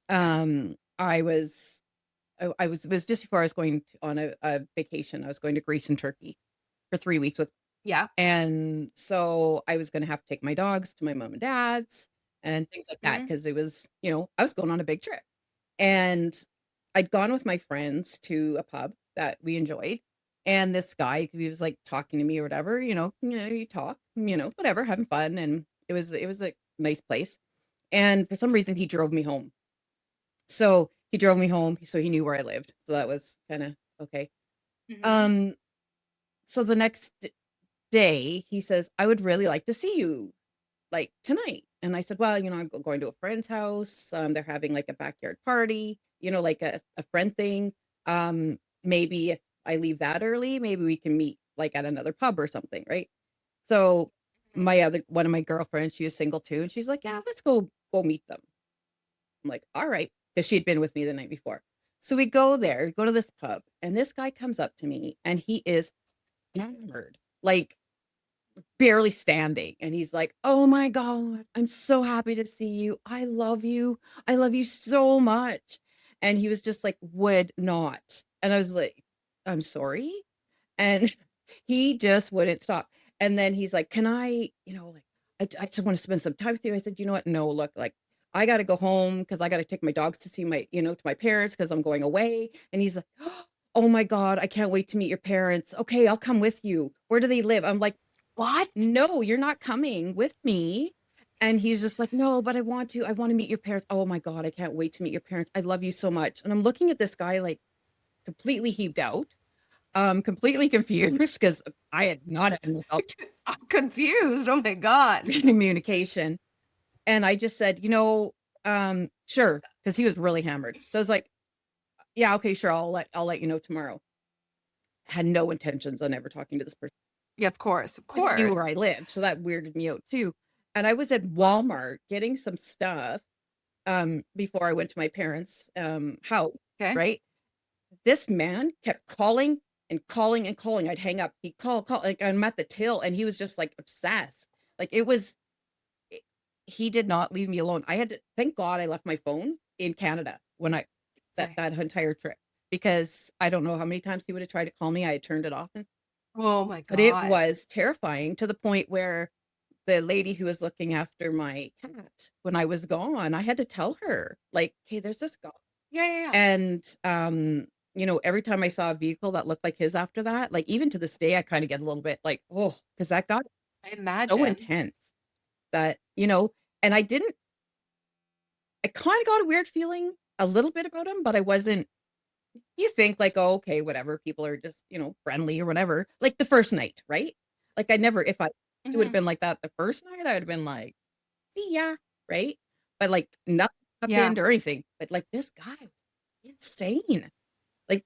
I was I was it was just before I was going on a vacation. I was going to Greece and Turkey for 3 weeks with, Yeah. and so I was gonna have to take my dogs to my mom and dad's and things like that Hmm. because it was, I was going on a big trip. And I'd gone with my friends to a pub that we enjoyed. And this guy, he was like talking to me or whatever, you talk, whatever, having fun. And it was a nice place. And for some reason he drove me home. So he drove me home, so he knew where I lived. So that was kind of okay. Hmm. Um, so the next day he says, I would really like to see you like tonight. And I said, well, I'm going to a friend's house. They're having like a backyard party, like a friend thing. Maybe if I leave that early, maybe we can meet like at another pub or something, right? So one of my girlfriends, she was single too, and she's like, yeah, let's go meet them. I'm like, all right, because she'd been with me the night before. So we go there, go to this pub, and this guy comes up to me and he is hammered, like barely standing. And he's like, oh my God, I'm so happy to see you. I love you. I love you so much. And he was just like, would not. And I was like, I'm sorry. And he just wouldn't stop. And then he's like, can I, like, I just want to spend some time with you. I said, you know what? No, look, like I got to go home because I got to take my dogs to see my, to my parents because I'm going away. And he's like, oh my God, I can't wait to meet your parents. Okay, I'll come with you. Where do they live? I'm like, What? no, you're not coming with me. And he's just like, no, but I want to meet your parents. Oh my God, I can't wait to meet your parents. I love you so much. And I'm looking at this guy like completely heaved out, completely confused because I had not had without I'm confused. Oh my God. communication. And I just said, sure, because he was really hammered. So I was like, yeah, okay, sure, I'll let you know tomorrow. Had no intentions on ever talking to this person. Yeah, of course. Of But he knew where course. I lived, so that weirded me out too. And I was at Walmart getting some stuff before I went to my parents' house, Okay. right? This man kept calling and calling and calling. I'd hang up. He'd call, like I'm at the till, and he was just like obsessed. Like it- he did not leave me alone. I had to thank God I left my phone in Canada when I Okay. that entire trip because I don't know how many times he would have tried to call me. I had turned it off, Oh my but it God. was terrifying to the point where the lady who was looking after my cat when I was gone, I had to tell her like, "Hey, there's this guy." Yeah, yeah, yeah. And every time I saw a vehicle that looked like his after that, like even to this day, I kind of get a little bit like, oh, because that got I so imagine. intense that, and I kind of got a weird feeling a little bit about him, but I wasn't, you think like, oh, okay, whatever. People are just, friendly or whatever. Like the first night, right? Like I never, if I, it would have Hmm. been like that the first night, I would have been like, see ya, right? But like nothing Yeah. happened or anything. But like this guy was insane, like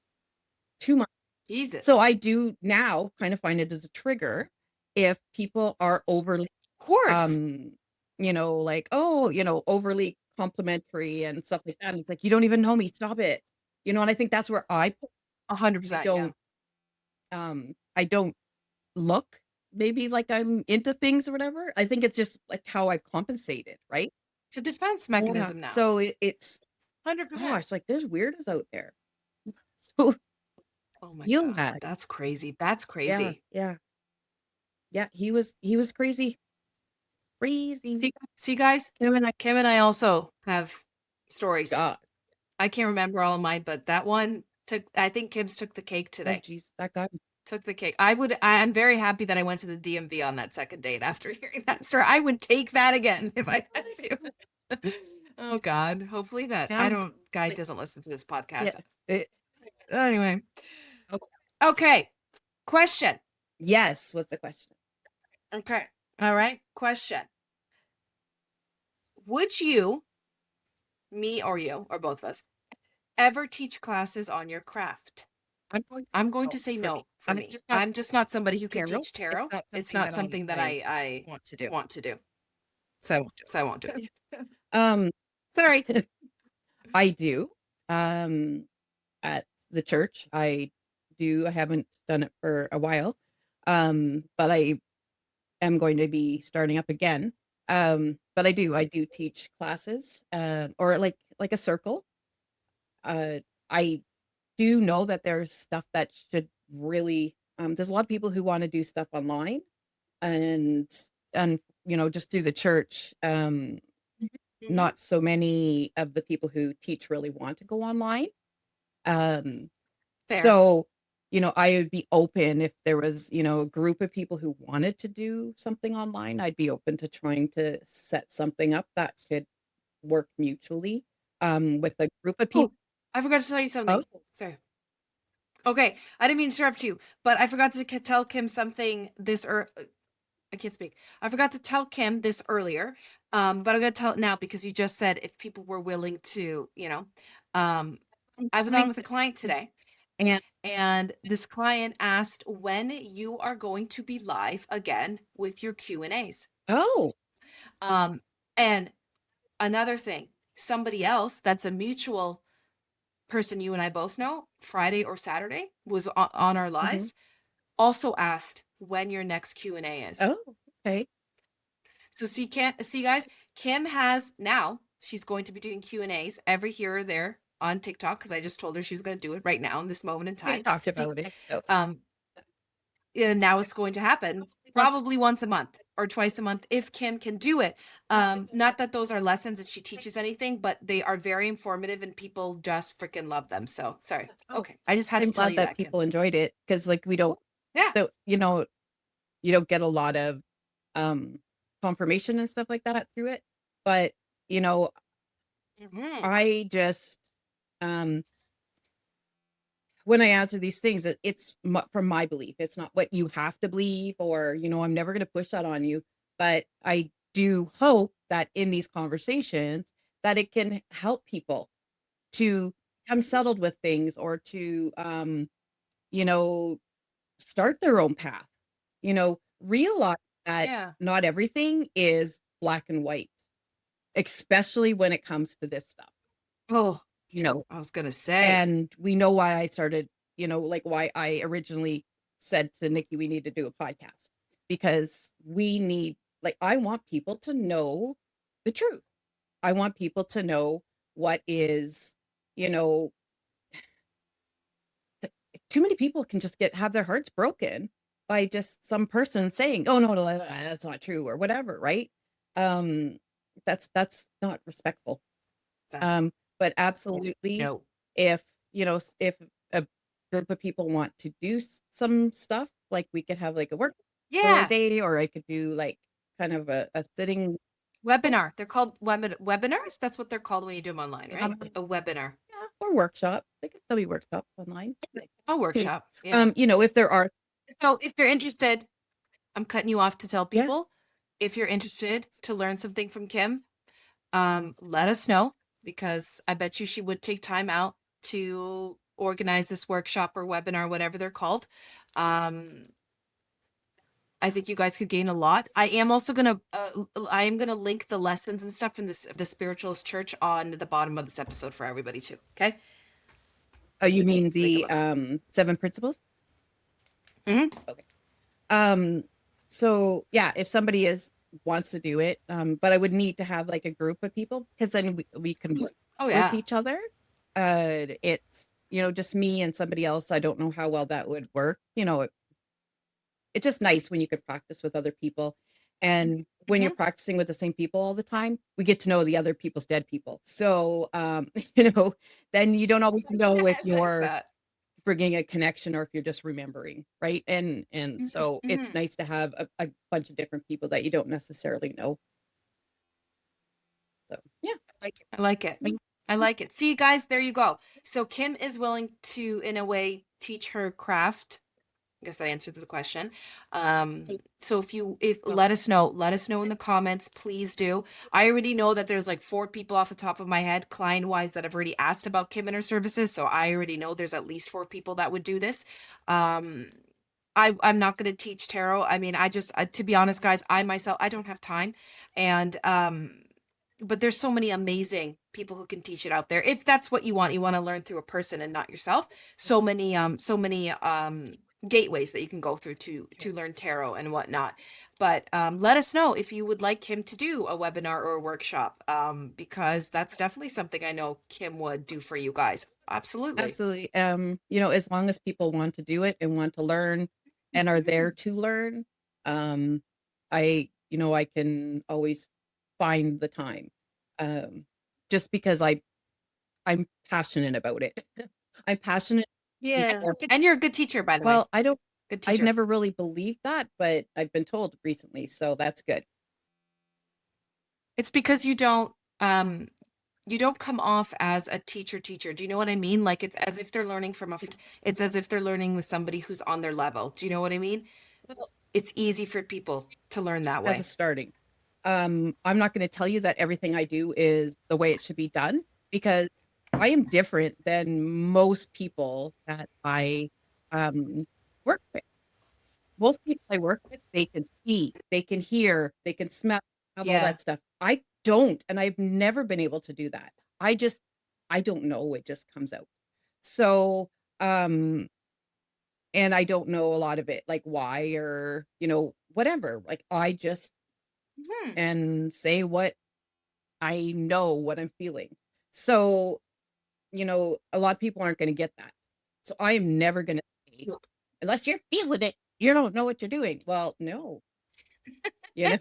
too much. So Jesus. I do now kind of find it as a trigger if people are overly Of course. um, like, oh, overly complimentary and stuff like that. And it's like, you don't even know me. Stop it. And I think that's where I 100%. Yeah. I don't look maybe like I'm into things or whatever. I think it's just like how I've compensated, right? It's a defense Yeah. mechanism now. So it's 100%. gosh, like there's weirdos out there. So Oh my feel God. that. That's crazy. That's Yeah, crazy. yeah. Yeah, he was crazy. Crazy. See, guys, Kim and I also have stories. God. I can't remember all of mine, but that one I think Kim's took the cake Oh, today. jeez, that guy was Took the cake. I'm very happy that I went to the DMV on that second date after hearing that story. I would take that again if I had to. Oh God. Hopefully that I yeah, don't guy like, doesn't listen to this yeah, podcast. it Anyway. oh, Okay. Question. yes, what's the question? Okay. All right. Question. Would you, me or you, or both of us, ever teach classes on your craft? I'm going I'm going no, to say for me. no for I'm me. just not I'm just not somebody who can tarot. teach It's tarot. not It's something not that something that I I want to do. want to do. So I won't do So I won't do it. it. Um, Sorry. I do. Um, at the church, I haven't done it for a while. But I am going to be starting up again. But I do teach classes, or like a circle. I do know that there's stuff that should really there's a lot of people who want to do stuff online and just through the church. Hmm. Not so many of the people who teach really want to go online. Um, Fair. so, I would be open if there was, a group of people who wanted to do something online. I'd be open to trying to set something up that could work mutually with a group of people. Oh, I forgot to tell you Oh, something. Sorry. Okay, I didn't mean to interrupt you, but I forgot to tell Kim something I can't speak. I forgot to tell Kim this earlier, but I'm gonna tell it now because you just said if people were willing to, Um, I'm I was on trying with a to, client today, and and this client asked when you are going to be live again with your Q&As. oh, Um, and another thing, somebody else that's a mutual person you and I both know, Friday or Saturday, was on our mhm. lives, also asked when your next Q&A is. Oh, okay. So see guys, Kim has now, she's going to be doing Q&As every here or there on TikTok because I just told her she was going to do it right now in this moment in We time. talked about it. So, Um, yeah, now it's going to happen. probably once a month or twice a month if Kim can do it. Not that those are lessons that she teaches anything, but they are very informative and people just freaking love them. So sorry. Oh, Okay. I just had I'm to tell glad you that that, Kim. people enjoyed it because, like, we don't, Yeah. so, you don't get a lot of um confirmation and stuff like that through it. But, you know, Hmm. I just, um, when I answer these things, it's from my belief. It's not what you have to believe, or, I'm never going to push that on you. But I do hope that in these conversations, that it can help people to come settled with things, or to, you know, start their own path, realize that Yeah. not everything is black and white, especially when it comes to this stuff, Oh, you know, I was gonna say. and we know why I started, like why I originally said to Nikki, we need to do a podcast, because we need, like, I want people to know the truth. I want people to know what is, you know, too many people can just have their hearts broken by just some person saying, "Oh no, no, that's not true," or whatever, right? Um, that's not respectful. That. Um, but absolutely, No. if if a group of people want to do some stuff, like we could have like a work for a Yeah. day, or I could do like kind of a sitting. Webinar. They're called webinars. That's what they're called when you do them online, right? um, A webinar. yeah, or workshop. They could still be workshops online. A Okay. workshop. Yeah. If there are, So if you're interested, I'm cutting you off to tell yeah. people. If you're interested to learn something from Kim, let us know because I bet you she would take time out to organize this workshop or webinar, whatever they're called. Um, I think you guys could gain a lot. I am gonna link the lessons and stuff from the Spiritualist Church on the bottom of this episode for everybody too. Okay, Oh, you mean take a the look. 7 principles? Hmm. Okay. Um, so yeah, if somebody is wants to do it, but I would need to have like a group of people, because then we can work Oh with yeah. each other. It's, just me and somebody else. I don't know how well that would work. It's just nice when you could practice with other people. And when you're Hmm. practicing with the same people all the time, we get to know the other people's dead people. So, then you don't always know if I like you're that. bringing a connection or if you're just remembering, right? And so it's Hmm. nice to have a bunch of different people that you don't necessarily know. So yeah. I like it. I like it. See, guys, there you go. So Kim is willing to, in a way, teach her craft. I guess that answers the question. So if let us know in the comments, please do. I already know that there's like 4 people off the top of my head, client wise, that have already asked about Kim and her services. So I already know there's at least 4 people that would do this. Um, I'm not going to teach tarot. I mean, to be honest, guys, I myself, I don't have time. And, but there's so many amazing people who can teach it out there. If that's what you want to learn through a person and not yourself. So many gateways that you can go through to learn tarot and whatnot. But let us know if you would like Kim to do a webinar or a workshop, because that's definitely something I know Kim would do for you guys. Absolutely. Absolutely. As long as people want to do it and want to learn and are there to learn, um, I can always find the time. Um, just because I'm passionate about it. I'm passionate. Yeah. And you're a good teacher, by the way. Well, Good I've teacher. never really believed that, but I've been told recently, so that's good. It's because you don't come off as a teacher. Do you know what I mean? Like it's as if they're learning it's as if they're learning with somebody who's on their level. Do you know what I mean? Well, It's easy for people to learn that as a way. starting, I'm not going to tell you that everything I do is the way it should be done, because I am different than most people that I work with. Most people I work with, they can see, they can hear, they can smell, have all Yeah. that stuff. I don't, and I've never been able to do that. I don't know. It just comes out. So, um, and I don't know a lot of it, like why, or, whatever. Like I just Hmm. and say what I know, what I'm feeling. So, a lot of people aren't going to get that. So I am never going to say, Nope. unless you're feeling it. you don't know what you're doing. Well, no, you know,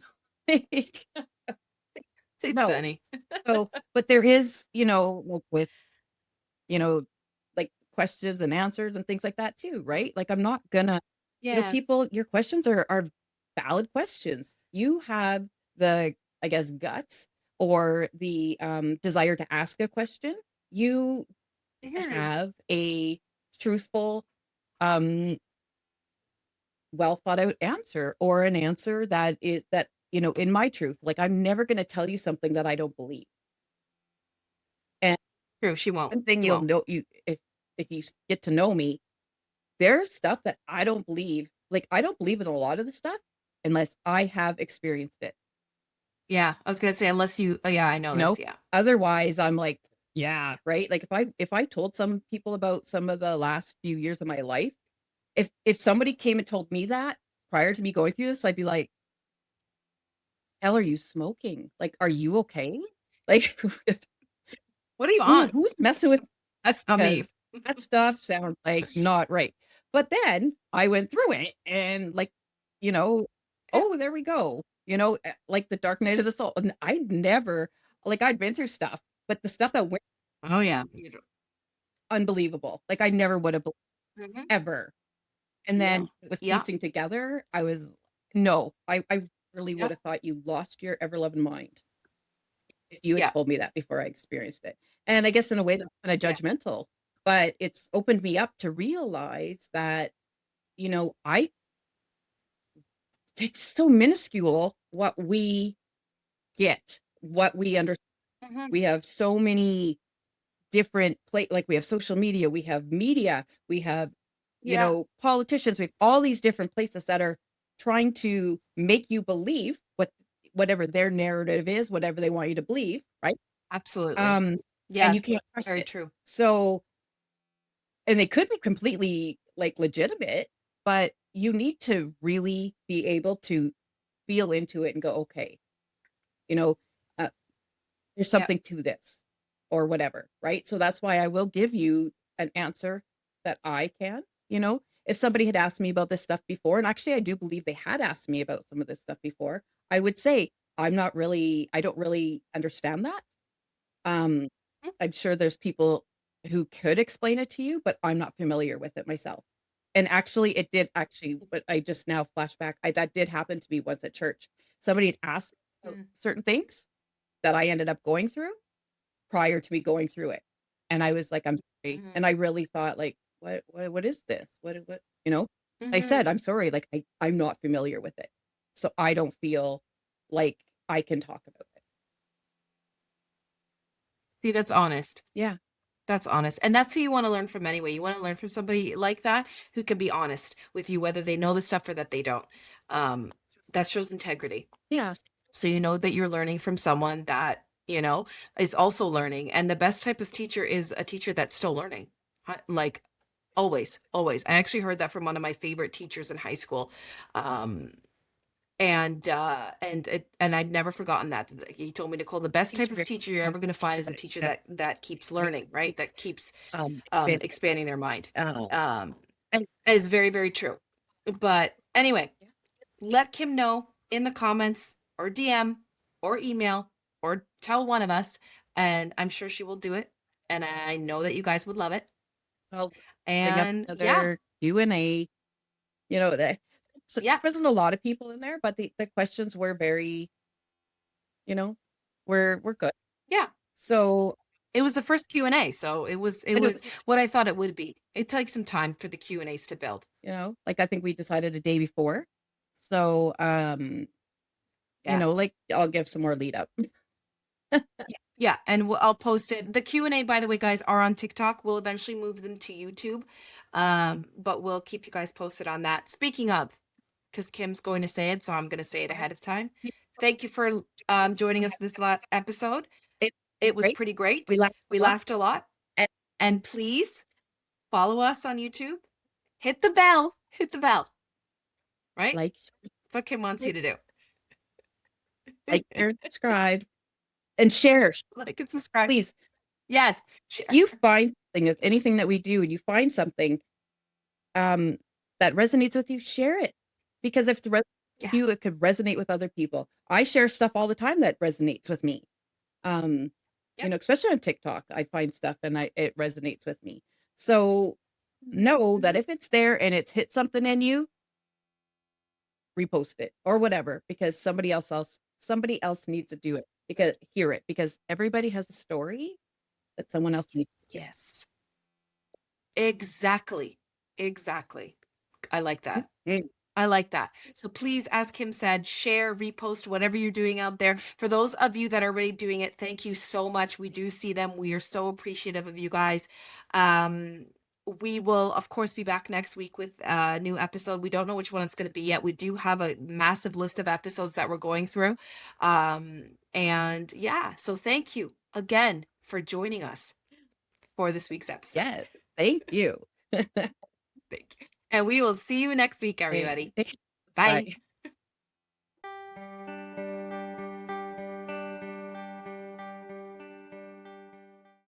like, It's no. funny. So, but there is, with, you know, like questions and answers and things like that too, right? Like I'm not gonna, Yeah. people, your questions are valid questions. You have the, I guess, guts or the desire to ask a question. You Mhm. have a truthful, um, well thought out answer, or an answer that is that, in my truth. Like I'm never gonna tell you something that I don't believe. And True, she won't. one thing She you'll won't. know, if you get to know me, there's stuff that I don't believe. Like, I don't believe in a lot of the stuff unless I have experienced it, Yeah, I was gonna say unless you oh, yeah, I know you know? this, yeah. Otherwise, I'm like, yeah, right? Like if I told some people about some of the last few years of my life, if somebody came and told me that prior to me going through this, I'd be like, "Hell are you smoking? Like, are you okay? Like, What are you on? who's messing with," That's not me. because that stuff sounds like not right. But then I went through it and like, you know, Yeah. oh, there we go. Like the dark night of the soul. And I'd never, like, I'd been through stuff, but the stuff that went Oh, yeah. unbelievable. Like I never would have Mhm. ever. And Yeah. then it was Yeah. piecing together. I was no, I really would Yep. have thought you lost your ever loving mind if you had Yeah. told me that before I experienced it. And I guess in a way that's kind of Yeah. judgmental, but it's opened me up to realize that, I it's so minuscule what we get, what we understand. Mhm. We have so many different like we have social media, we have media, we have, Yeah. politicians, we have all these different places that are trying to make you believe whatever their narrative is, whatever they want you to believe, right? Absolutely. Um, and Yeah. you can't trust Very it. true. So, and they could be completely like legitimate, but you need to really be able to feel into it and go, okay, you know, uh, there's Yeah. something to this or whatever, right? So that's why I will give you an answer that I can, if somebody had asked me about this stuff before, and actually I do believe they had asked me about some of this stuff before, I would say, I don't really understand that. Um, Mm, I'm sure there's people who could explain it to you, but I'm not familiar with it myself. And actually, it did actually, but I just now flashback, that did happen to me once at church. Somebody had asked about mm, certain things that I ended up going through prior to me going through it. And I was like, "I'm sorry." mhm, And I really thought like, what is this? What, you know? I mhm. said, "I'm sorry, like I'm not familiar with it. So I don't feel like I can talk about it." See, that's honest. Yeah. That's honest. And that's who you wanna learn from anyway. You wanna learn from somebody like that who can be honest with you, whether they know the stuff or that they don't. Um, that shows integrity. Yeah. So you know that you're learning from someone that, is also learning. And the best type of teacher is a teacher that's still learning. Like always, always. I actually heard that from one of my favorite teachers in high school. Um, and I'd never forgotten that. He told me, Nicole, the best type Teacher of teacher you're ever going to find is a teacher that keeps learning, right? That keeps expand expanding their mind. uh, Um, and it is very, very true. But anyway, let Kim know in the comments or DM or email or tell one of us, and I'm sure she will do it. And I know that you guys would love it. I'll bring up And yeah, another Q&A, that so yeah, there wasn't a lot of people in there, but the questions were very, were good. yeah. So, It was the first Q&A, so it I was don't, what I thought it would be. It takes some time for the Q&As to build. like I think we decided a day before. So, Yeah. like I'll give some more lead up. Yeah. Yeah, and I'll post it. The Q&A, by the way, guys, are on TikTok. We'll eventually move them to YouTube. But we'll keep you guys posted on that. Speaking of, because Kim's going to say it, so I'm going to say it ahead of time. Thank you for joining us this last episode. It was It was great. pretty great. We laughed We a lot. laughed a lot. And And please follow us on YouTube. Hit the bell. Hit the bell, right? like, That's what Kim wants you to do. share, and subscribe, and share. Like and subscribe. Please, Yes. if you find something, if anything that we do, and you find something, um, that resonates with you, share it. Because if it resonates with Yeah. you, it could resonate with other people. I share stuff all the time that resonates with me. Um, Yep. especially on TikTok, I find stuff and it resonates with me. So know that Mhm. if it's there and it's hit something in you, repost it or whatever, because somebody else needs to do it, because hear it, because everybody has a story that someone else needs to Yes. Exactly. Exactly. I like hear. that. Mhm. I like that. So please, as Kim said, share, repost, whatever you're doing out there. For those of you that are already doing it, thank you so much. We do see them. We are so appreciative of you guys. Um, we will, of course, be back next week with a new episode. We don't know which one it's going to be yet. We do have a massive list of episodes that we're going through. And yeah, so thank you again for joining us for this week's episode. Yes, thank you. Thank you. And we will see you next week, Hey, everybody. thank- Bye. bye.